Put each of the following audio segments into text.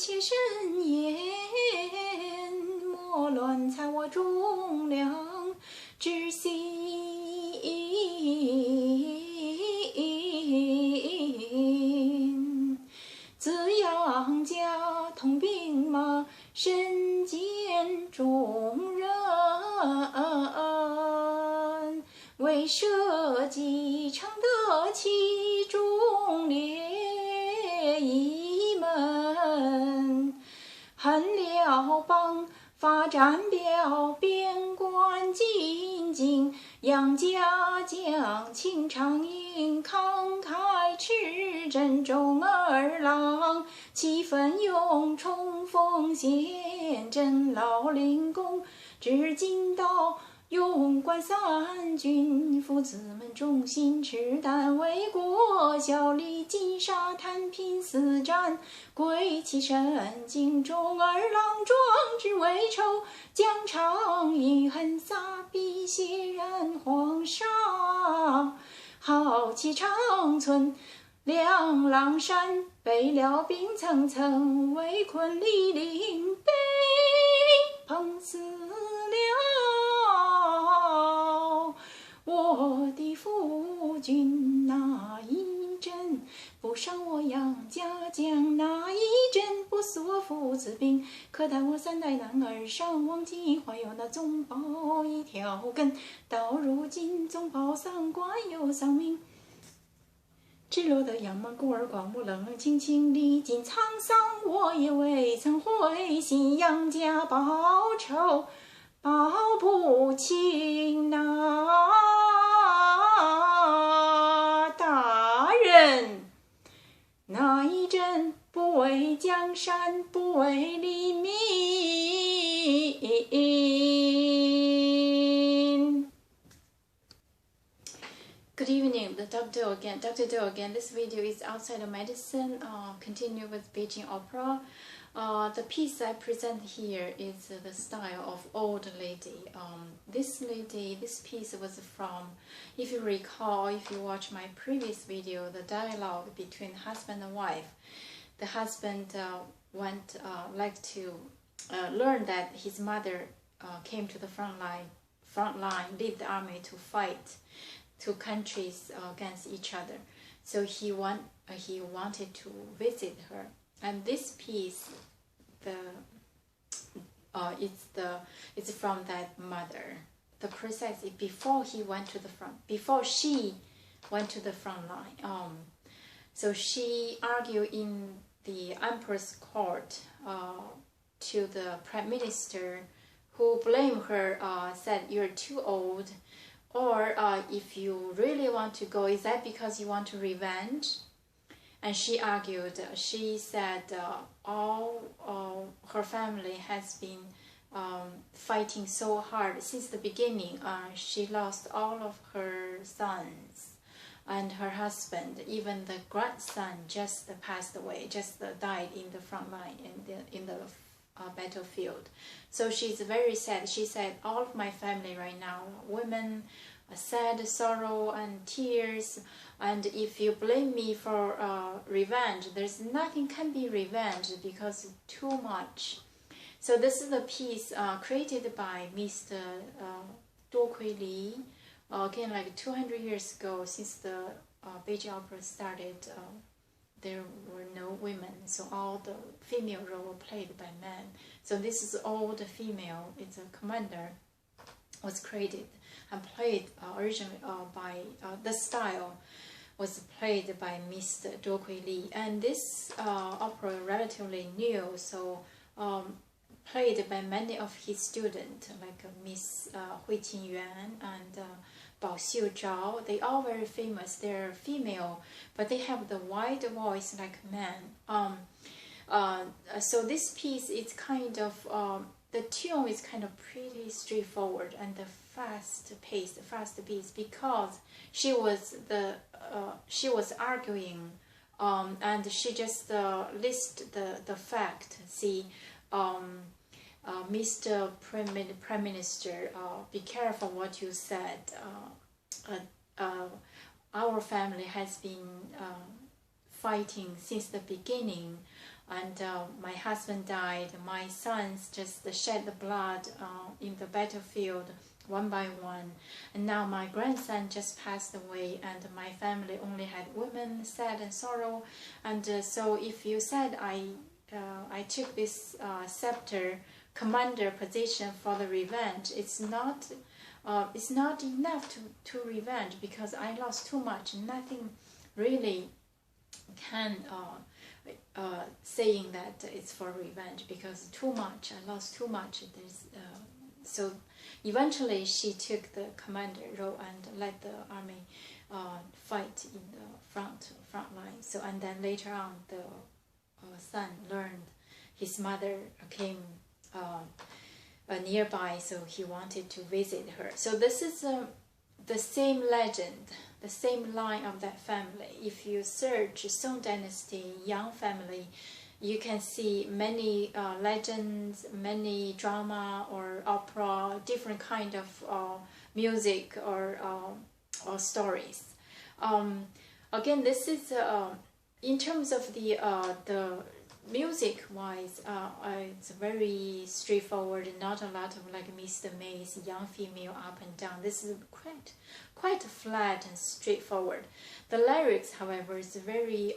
妾身言，莫乱猜我忠良之心。自杨家统兵马，身兼重任，为社稷常得其忠烈一门。恨辽邦发战表，边关进京，杨家将卿常应，慷慨持真忠儿郎，气愤勇冲锋陷阵老令公，至今到勇冠三军，父子们忠心赤胆，为国效力，金沙滩拼死战，归期神尽，忠儿郎壮志未酬，疆场遗恨洒笔血染黄沙，豪气长存两狼山，北辽兵层层围困李陵北，碰死了我的父君那一阵，不伤我杨家将那一阵，不死我父子兵，可待我三代男儿上忘记，还有那宗保一条根，到如今宗保丧官又丧命，只落得杨门孤儿寡母冷冷清清，历经沧桑我也未曾灰心，杨家报仇报不清呐，大人那一阵不为江山不为黎民。Good evening, Dr. Do again. Dr. Do again. This video is outside of medicine. Continue with Beijing Opera. The piece I present here is the style of old lady. This piece was from, if you recall, if you watch my previous video, the dialogue between husband and wife. The husband like to learn that his mother came to the front line, lead the army to fight two countries against each other. So he wanted to visit her. And this piece, it's from that mother. The precise before she went to the front line. So she argued in the emperor's court to the prime minister, who blamed her, said you're too old, or if you really want to go, is that because you want to revenge? And she argued, she said all her family has been fighting so hard since the beginning. She lost all of her sons and her husband, even the grandson just passed away, just died in the front line in the battlefield. So she's very sad. She said, all of my family right now, women, sad sorrow and tears, and if you blame me for revenge, there's nothing can be revenge because too much. So this is a piece created by Mr. Li. Again, like 200 years ago, since the Beijing Opera started, there were no women, so all the female role were played by men. So this is all the female, it's a commander, was created and played originally by, the style was played by Mr. Li. And this opera relatively new, so played by many of his students, like Miss Beijing Yuan and Zhao. They all very famous. They're female, but they have the wide voice like men. So this piece is kind of the tune is kind of pretty straightforward and the fast pace, because she was arguing, and she just list the fact. See, Mr. Prime Minister, be careful what you said. Our family has been fighting since the beginning. And my husband died. My sons just shed the blood in the battlefield one by one. And now my grandson just passed away, and my family only had women, sad and sorrow. And so if you said I took this scepter commander position for the revenge, it's not enough to revenge, because I lost too much. Nothing really can saying that it's for revenge, because too much, I lost too much. So eventually she took the commander role and led the army fight in the front line. So, and then later on the son learned his mother came nearby, so he wanted to visit her. So this is the same legend, the same line of that family. If you search Song Dynasty, Yang family, you can see many legends, many drama or opera, different kind of music or stories. Again, this is in terms of the music wise, it's very straightforward, not a lot of like Mr. May's young female up and down. This is quite flat and straightforward. The lyrics, however, is very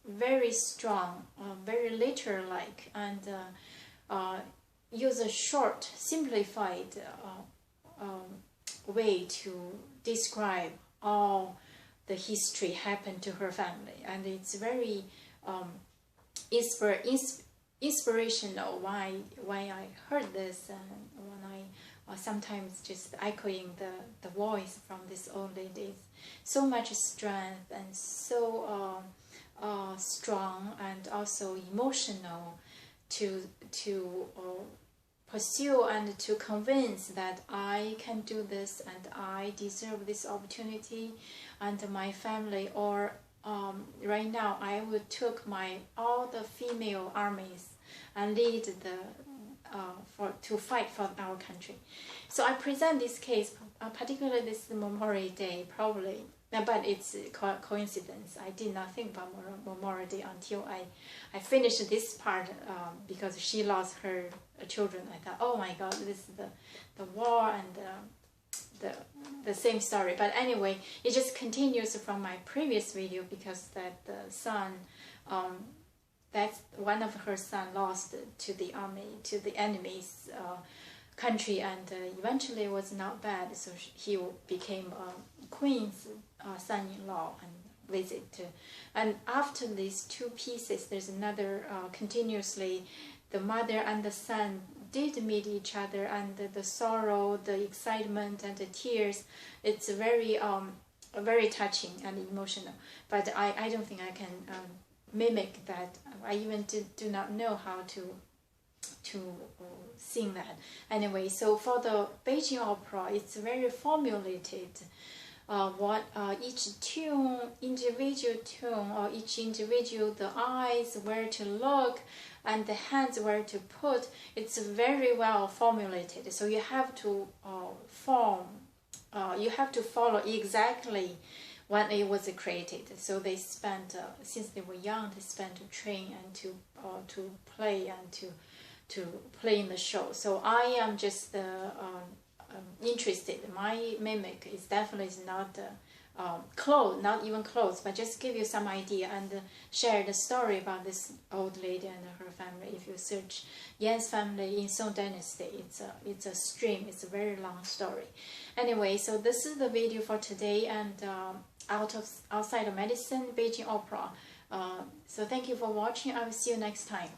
very strong, very literal-like, and use a short, simplified way to describe all the history happened to her family, and it's very inspirational. Why I heard this, and when I sometimes just echoing the voice from this old lady, so much strength and so strong and also emotional to pursue and to convince that I can do this and I deserve this opportunity, and my family, or right now I would took all the female armies and lead to fight for our country. So I present this case, particularly this Memorial Day, probably, but it's a coincidence. I did not think about Memorial Day until I finished this part, because she lost her children. I thought, oh my God, this is the war and the same story. But anyway, it just continues from my previous video, because that the son, that's one of her son lost to the army, to the enemy's country, and eventually was not bad. So he became queen's son-in-law and visit. And after these two pieces, there's another continuously. The mother and the son did meet each other, and the sorrow, the excitement, and the tears. It's very touching and emotional. But I don't think I can mimic that. I even do not know how to sing that. Anyway, so for the Beijing Opera, it's very formulated. What each tune, individual tune, or each individual, the eyes, where to look, and the hands where to put, it's very well formulated. So you have to you have to follow exactly when it was created. So they spent, since they were young, they spent to train and to play and to play in the show. So I am just interested. My mimic is definitely not close, not even close, but just give you some idea and share the story about this old lady and her family. If you search Yan's family in Song Dynasty, it's a stream. It's a very long story. Anyway, so this is the video for today, and outside of medicine, Beijing Opera. So thank you for watching. I will see you next time.